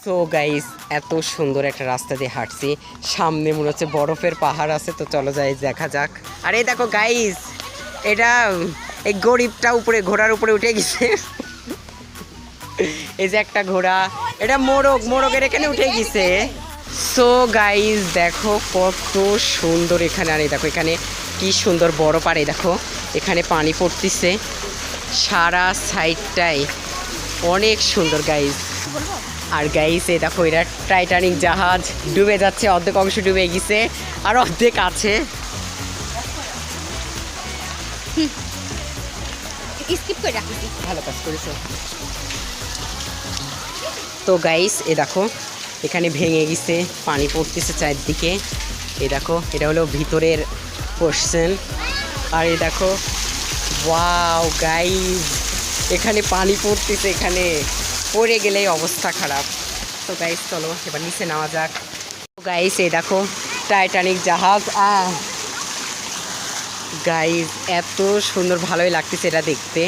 So guys, এত সুন্দর একটা রাস্তা দিয়ে হাঁটছি, সামনে মনে হচ্ছে বরফের পাহাড় আছে। তো চলো যাই দেখা যাক। আর এই দেখো গাইস, এটা এই গরিবটা উপরে ঘোড়ার উপরে উঠে গেছে। এই যে একটা ঘোড়া, এটা মোরগের এখানে উঠে গেছে। সো গাইস দেখো কত সুন্দর এখানে। আর এই দেখো এখানে কি সুন্দর বরফ। আর এই দেখো এখানে পানি পড়তিছে সারা সাইডটাই, অনেক সুন্দর গাইস। আর গাইস এই দেখো এটা টাইটানিক জাহাজ ডুবে যাচ্ছে, অর্ধেক অংশ ডুবে গেছে আর অর্ধেক আছে। স্কিপ করে রাখছি। ভালো কাজ করেছো। তো গাইস এ দেখো এখানে ভেঙে গেছে, পানি পড়তেছে চারদিকে। এই দেখো এটা হলো ভিতরের পোর্শন। আর এই দেখো ওয়াও গাইস, এখানে পানি পড়তেছে, এখানে পড়ে গেলেই অবস্থা খারাপ। তো গাইস চলো এবার নিচে নেওয়া যাক। তো গাইস এই দেখো টাইটানিক জাহাজ। গাইস এত সুন্দর, ভালোই লাগতেছে এটা দেখতে।